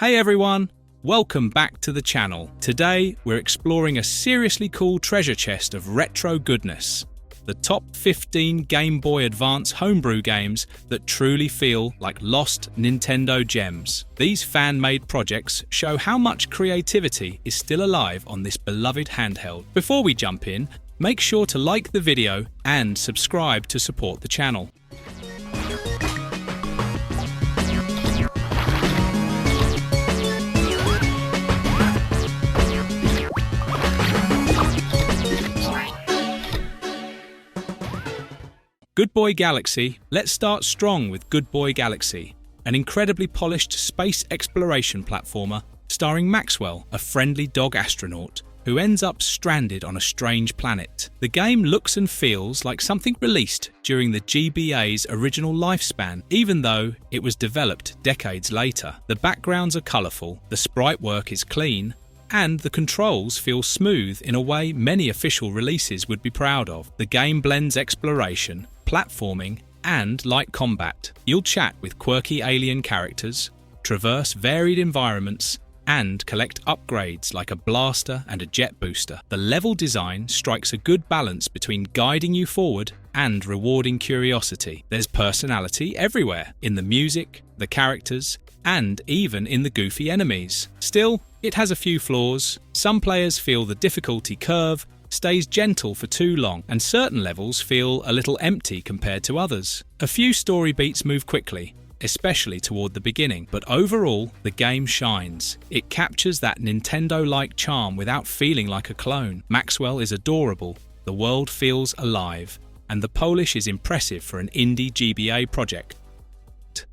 Hey everyone, welcome back to the channel. Today we're exploring a seriously cool treasure chest of retro goodness. The top 15 Game Boy Advance homebrew games that truly feel like lost Nintendo gems. These fan-made projects show how much creativity is still alive on this beloved handheld. Before we jump in, make sure to like the video and subscribe to support the channel. Good Boy Galaxy. Let's start strong with Good Boy Galaxy, an incredibly polished space exploration platformer starring Maxwell, a friendly dog astronaut who ends up stranded on a strange planet. The game looks and feels like something released during the GBA's original lifespan, even though it was developed decades later. The backgrounds are colourful, the sprite work is clean, and the controls feel smooth in a way many official releases would be proud of. The game blends exploration, platforming, and light combat. You'll chat with quirky alien characters, traverse varied environments, and collect upgrades like a blaster and a jet booster. The level design strikes a good balance between guiding you forward and rewarding curiosity. There's personality everywhere, in the music, the characters, and even in the goofy enemies. Still, it has a few flaws. Some players feel the difficulty curve stays gentle for too long, and certain levels feel a little empty compared to others. A few story beats move quickly, especially toward the beginning, but overall, the game shines. It captures that Nintendo-like charm without feeling like a clone. Maxwell is adorable, the world feels alive, and the polish is impressive for an indie GBA project.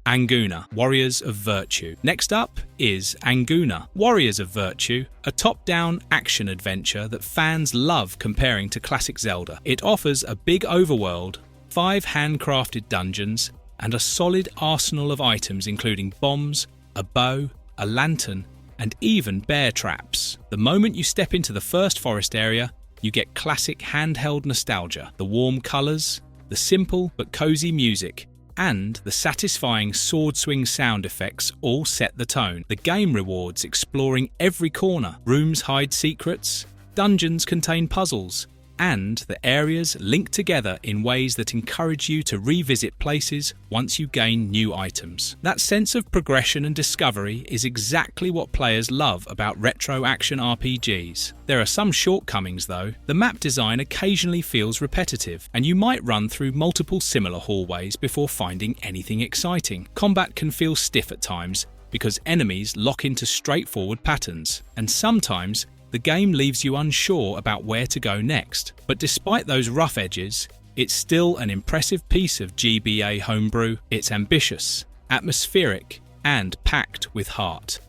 Anguna, Warriors of Virtue. Next up is Anguna, Warriors of Virtue, a top-down action-adventure that fans love comparing to classic Zelda. It offers a big overworld, 5 handcrafted dungeons, and a solid arsenal of items including bombs, a bow, a lantern, and even bear traps. The moment you step into the first forest area, you get classic handheld nostalgia. The warm colours, the simple but cozy music, and the satisfying sword swing sound effects all set the tone. The game rewards exploring every corner. Rooms hide secrets, dungeons contain puzzles, and the areas link together in ways that encourage you to revisit places once you gain new items. That sense of progression and discovery is exactly what players love about retro action RPGs. There are some shortcomings though. The map design occasionally feels repetitive, and you might run through multiple similar hallways before finding anything exciting. Combat can feel stiff at times because enemies lock into straightforward patterns, and sometimes the game leaves you unsure about where to go next. But despite those rough edges, it's still an impressive piece of GBA homebrew. It's ambitious, atmospheric, and packed with heart.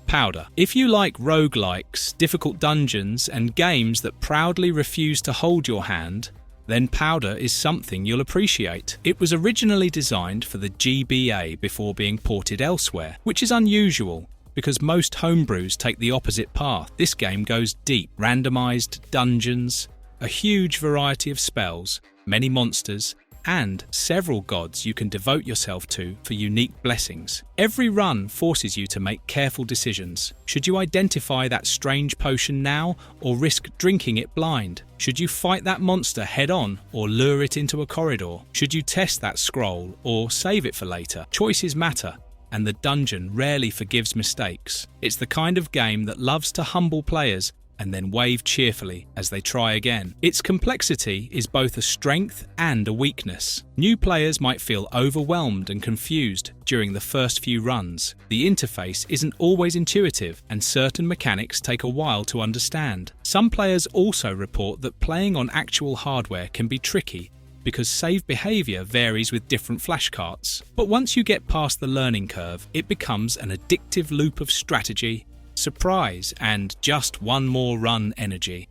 Powder. If you like roguelikes, difficult dungeons, and games that proudly refuse to hold your hand, then Powder is something you'll appreciate. It was originally designed for the GBA before being ported elsewhere, which is unusual, because most homebrews take the opposite path. This game goes deep. Randomized dungeons, a huge variety of spells, many monsters, and several gods you can devote yourself to for unique blessings. Every run forces you to make careful decisions. Should you identify that strange potion now, or risk drinking it blind? Should you fight that monster head-on, or lure it into a corridor? Should you test that scroll, or save it for later? Choices matter, and the dungeon rarely forgives mistakes. It's the kind of game that loves to humble players and then wave cheerfully as they try again. Its complexity is both a strength and a weakness. New players might feel overwhelmed and confused during the first few runs. The interface isn't always intuitive, and certain mechanics take a while to understand. Some players also report that playing on actual hardware can be tricky, because save behaviour varies with different flashcards. But once you get past the learning curve, it becomes an addictive loop of strategy, surprise, and just one more run energy.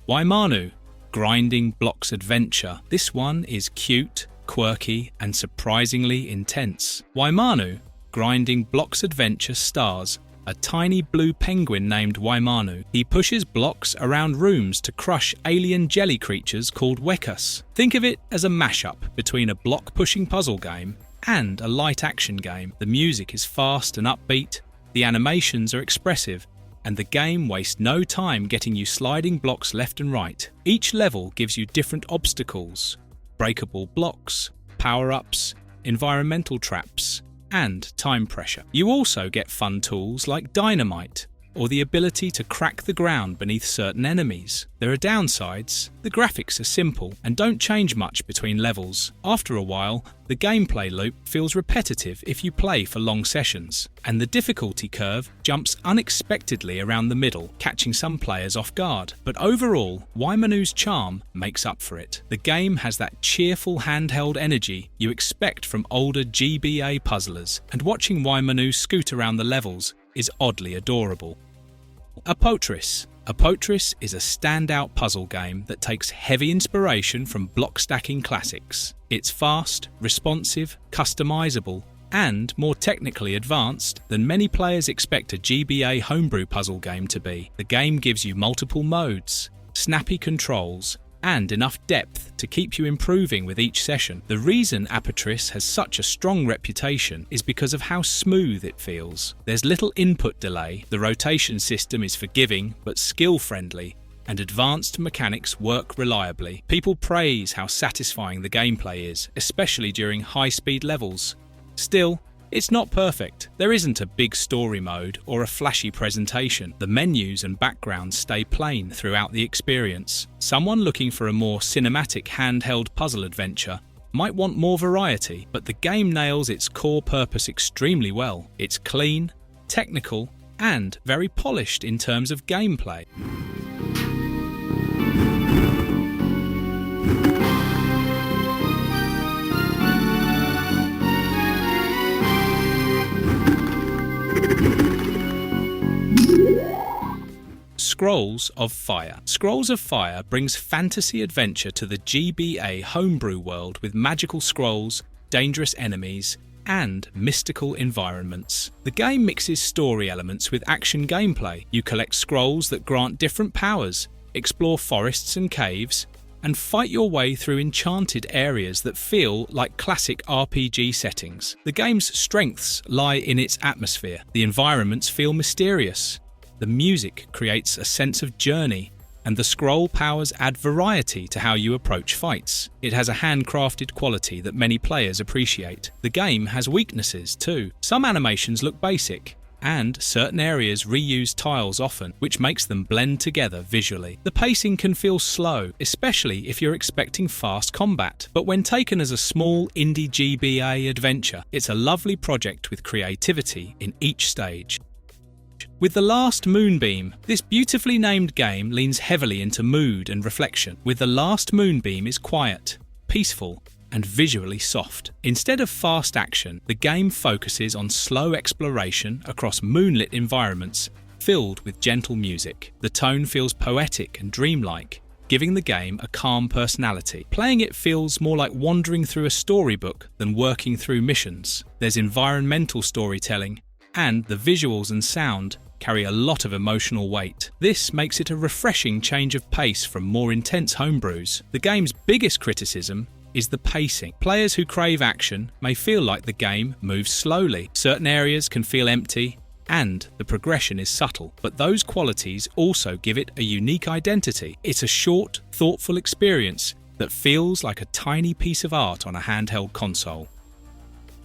Wimmanu, Grinding Blocks Adventure. This one is cute, quirky, and surprisingly intense. Wimmanu, Grinding Blocks Adventure stars a tiny blue penguin named Wimmanu. He pushes blocks around rooms to crush alien jelly creatures called Wekas. Think of it as a mashup between a block-pushing puzzle game and a light action game. The music is fast and upbeat, the animations are expressive, and the game wastes no time getting you sliding blocks left and right. Each level gives you different obstacles, breakable blocks, power-ups, environmental traps, and time pressure. You also get fun tools like dynamite, or the ability to crack the ground beneath certain enemies. There are downsides. The graphics are simple and don't change much between levels. After a while, the gameplay loop feels repetitive if you play for long sessions, and the difficulty curve jumps unexpectedly around the middle, catching some players off guard. But overall, Wimmanu's charm makes up for it. The game has that cheerful handheld energy you expect from older GBA puzzlers, and watching Wimmanu scoot around the levels is oddly adorable. Apotris. Apotris is a standout puzzle game that takes heavy inspiration from block stacking classics. It's fast, responsive, customizable, and more technically advanced than many players expect a GBA homebrew puzzle game to be. The game gives you multiple modes, snappy controls, and enough depth to keep you improving with each session. The reason Apotris has such a strong reputation is because of how smooth it feels. There's little input delay, the rotation system is forgiving but skill-friendly, and advanced mechanics work reliably. People praise how satisfying the gameplay is, especially during high-speed levels. Still, it's not perfect. There isn't a big story mode or a flashy presentation. The menus and backgrounds stay plain throughout the experience. Someone looking for a more cinematic handheld puzzle adventure might want more variety, but the game nails its core purpose extremely well. It's clean, technical, and very polished in terms of gameplay. Scrolls of Fire. Scrolls of Fire brings fantasy adventure to the GBA homebrew world with magical scrolls, dangerous enemies, and mystical environments. The game mixes story elements with action gameplay. You collect scrolls that grant different powers, explore forests and caves, and fight your way through enchanted areas that feel like classic RPG settings. The game's strengths lie in its atmosphere. The environments feel mysterious. The music creates a sense of journey, and the scroll powers add variety to how you approach fights. It has a handcrafted quality that many players appreciate. The game has weaknesses too. Some animations look basic, and certain areas reuse tiles often, which makes them blend together visually. The pacing can feel slow, especially if you're expecting fast combat. But when taken as a small indie GBA adventure, it's a lovely project with creativity in each stage. With The Last Moonbeam, this beautifully named game leans heavily into mood and reflection. With The Last Moonbeam is quiet, peaceful, and visually soft. Instead of fast action, the game focuses on slow exploration across moonlit environments filled with gentle music. The tone feels poetic and dreamlike, giving the game a calm personality. Playing it feels more like wandering through a storybook than working through missions. There's environmental storytelling, and the visuals and sound carry a lot of emotional weight. This makes it a refreshing change of pace from more intense homebrews. The game's biggest criticism is the pacing. Players who crave action may feel like the game moves slowly. Certain areas can feel empty, and the progression is subtle. But those qualities also give it a unique identity. It's a short, thoughtful experience that feels like a tiny piece of art on a handheld console.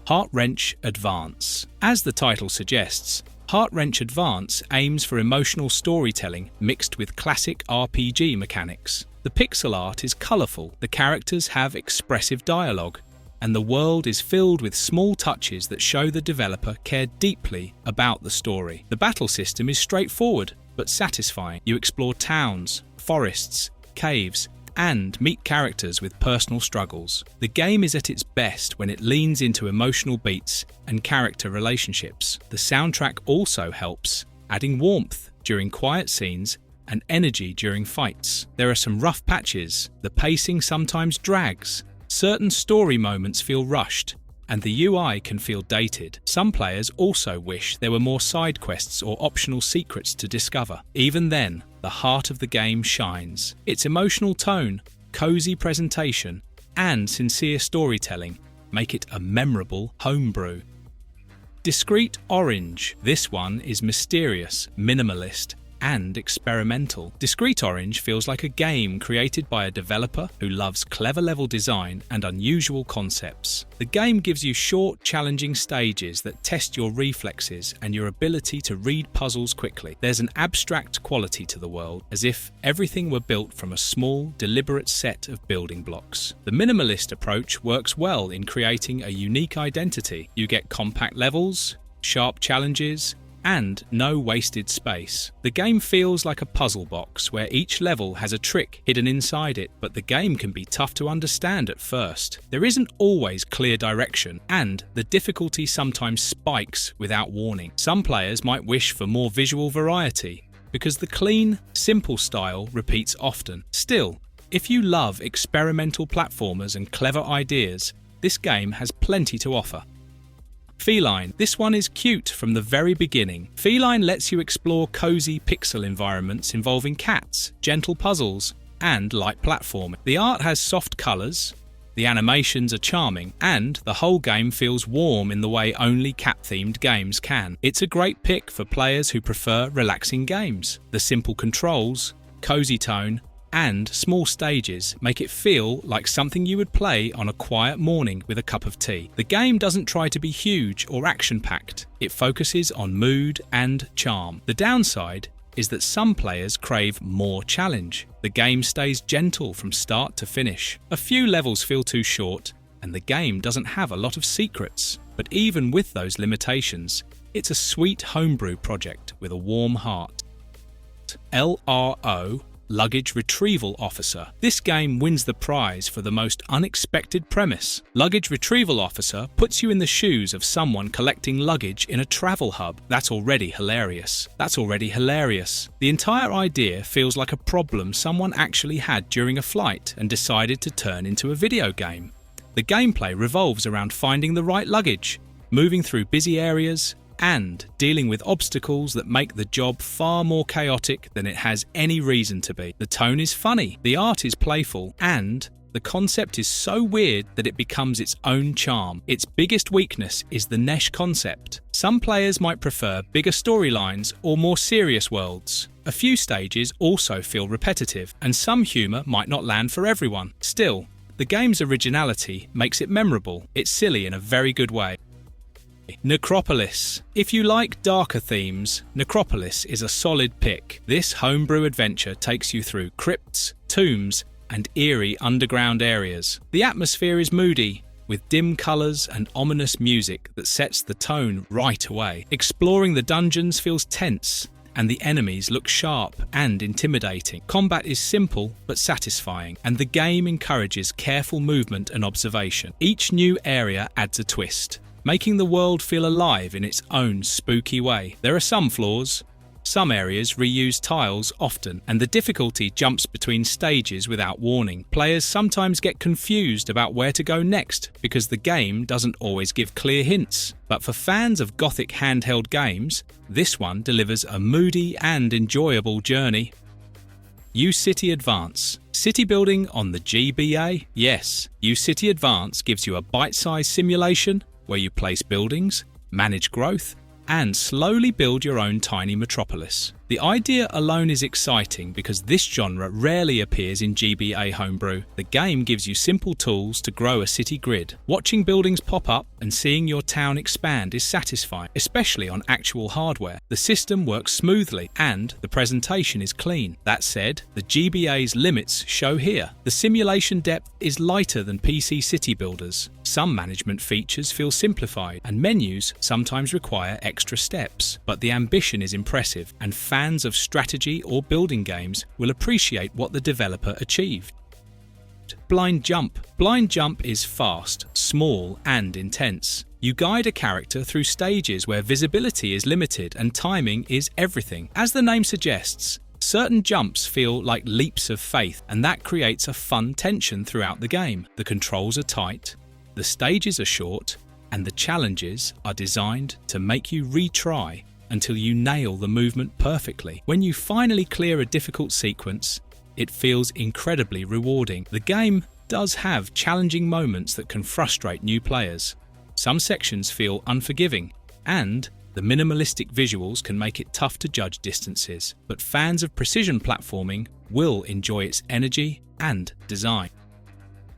Heartwrench Advance. As the title suggests, Heartwrench Advance aims for emotional storytelling mixed with classic RPG mechanics. The pixel art is colourful, the characters have expressive dialogue, and the world is filled with small touches that show the developer cared deeply about the story. The battle system is straightforward but satisfying. You explore towns, forests, caves, and meet characters with personal struggles. The game is at its best when it leans into emotional beats and character relationships. The soundtrack also helps, adding warmth during quiet scenes and energy during fights. There are some rough patches, the pacing sometimes drags, certain story moments feel rushed, and the UI can feel dated. Some players also wish there were more side quests or optional secrets to discover. Even then, the heart of the game shines. Its emotional tone, cozy presentation, and sincere storytelling make it a memorable homebrew. Discreet Orange. This one is mysterious, minimalist, and experimental. Discreet Orange feels like a game created by a developer who loves clever level design and unusual concepts. The game gives you short, challenging stages that test your reflexes and your ability to read puzzles quickly. There's an abstract quality to the world, as if everything were built from a small, deliberate set of building blocks. The minimalist approach works well in creating a unique identity. You get compact levels, sharp challenges, and no wasted space. The game feels like a puzzle box where each level has a trick hidden inside it, but the game can be tough to understand at first. There isn't always clear direction, and the difficulty sometimes spikes without warning. Some players might wish for more visual variety, because the clean, simple style repeats often. Still, if you love experimental platformers and clever ideas, this game has plenty to offer. Feline. This one is cute from the very beginning. Feline lets you explore cozy pixel environments involving cats, gentle puzzles, and light platforming. The art has soft colours, the animations are charming, and the whole game feels warm in the way only cat-themed games can. It's a great pick for players who prefer relaxing games. The simple controls, cozy tone, and small stages make it feel like something you would play on a quiet morning with a cup of tea. The game doesn't try to be huge or action-packed. It focuses on mood and charm. The downside is that some players crave more challenge. The game stays gentle from start to finish. A few levels feel too short, and the game doesn't have a lot of secrets. But even with those limitations, it's a sweet homebrew project with a warm heart. LRO Luggage Retrieval Officer. This game wins the prize for the most unexpected premise. Luggage Retrieval Officer puts you in the shoes of someone collecting luggage in a travel hub. That's already hilarious. The entire idea feels like a problem someone actually had during a flight and decided to turn into a video game. The gameplay revolves around finding the right luggage, moving through busy areas, and dealing with obstacles that make the job far more chaotic than it has any reason to be. The tone is funny, the art is playful, and the concept is so weird that it becomes its own charm. Its biggest weakness is the niche concept. Some players might prefer bigger storylines or more serious worlds. A few stages also feel repetitive, and some humour might not land for everyone. Still, the game's originality makes it memorable. It's silly in a very good way. Necropolis. If you like darker themes, Necropolis is a solid pick. This homebrew adventure takes you through crypts, tombs, and eerie underground areas. The atmosphere is moody, with dim colours and ominous music that sets the tone right away. Exploring the dungeons feels tense, and the enemies look sharp and intimidating. Combat is simple but satisfying, and the game encourages careful movement and observation. Each new area adds a twist, making the world feel alive in its own spooky way. There are some flaws. Some areas reuse tiles often, and the difficulty jumps between stages without warning. Players sometimes get confused about where to go next because the game doesn't always give clear hints. But for fans of gothic handheld games, this one delivers a moody and enjoyable journey. U-City Advance. City building on the GBA? Yes, U-City Advance gives you a bite-sized simulation where you place buildings, manage growth, and slowly build your own tiny metropolis. The idea alone is exciting because this genre rarely appears in GBA homebrew. The game gives you simple tools to grow a city grid. Watching buildings pop up and seeing your town expand is satisfying, especially on actual hardware. The system works smoothly and the presentation is clean. That said, the GBA's limits show here. The simulation depth is lighter than PC city builders. Some management features feel simplified, and menus sometimes require extra steps. But the ambition is impressive, and fans of strategy or building games will appreciate what the developer achieved. Blind Jump. Blind Jump is fast, small, and intense. You guide a character through stages where visibility is limited and timing is everything. As the name suggests, certain jumps feel like leaps of faith, and that creates a fun tension throughout the game. The controls are tight, the stages are short, and the challenges are designed to make you retry until you nail the movement perfectly. When you finally clear a difficult sequence, it feels incredibly rewarding. The game does have challenging moments that can frustrate new players. Some sections feel unforgiving, and the minimalistic visuals can make it tough to judge distances, but fans of precision platforming will enjoy its energy and design.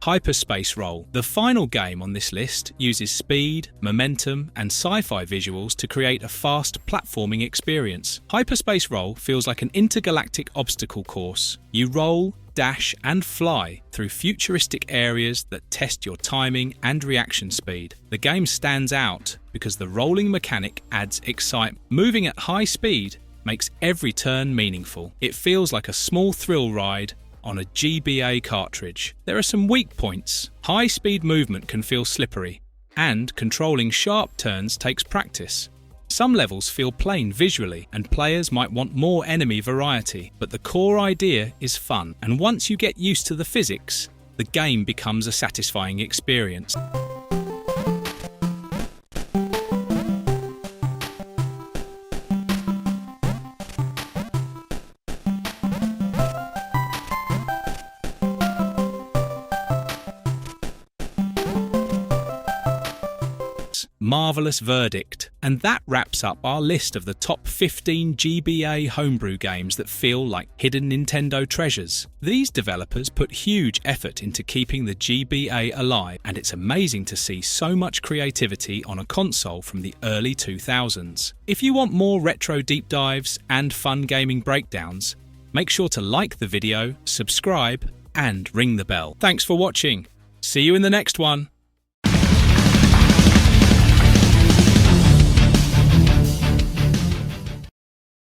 Hyperspace Roll, the final game on this list, uses speed, momentum, and sci-fi visuals to create a fast platforming experience. Hyperspace Roll feels like an intergalactic obstacle course. You roll, dash, and fly through futuristic areas that test your timing and reaction speed. The game stands out because the rolling mechanic adds excitement. Moving at high speed makes every turn meaningful. It feels like a small thrill ride on a GBA cartridge. There are some weak points. High-speed movement can feel slippery, and controlling sharp turns takes practice. Some levels feel plain visually, and players might want more enemy variety, but the core idea is fun, and once you get used to the physics, the game becomes a satisfying experience. Marvelous verdict. And that wraps up our list of the top 15 GBA homebrew games that feel like hidden Nintendo treasures. These developers put huge effort into keeping the GBA alive, and it's amazing to see so much creativity on a console from the early 2000s. If you want more retro deep dives and fun gaming breakdowns, make sure to like the video, subscribe, and ring the bell. Thanks for watching. See you in the next one.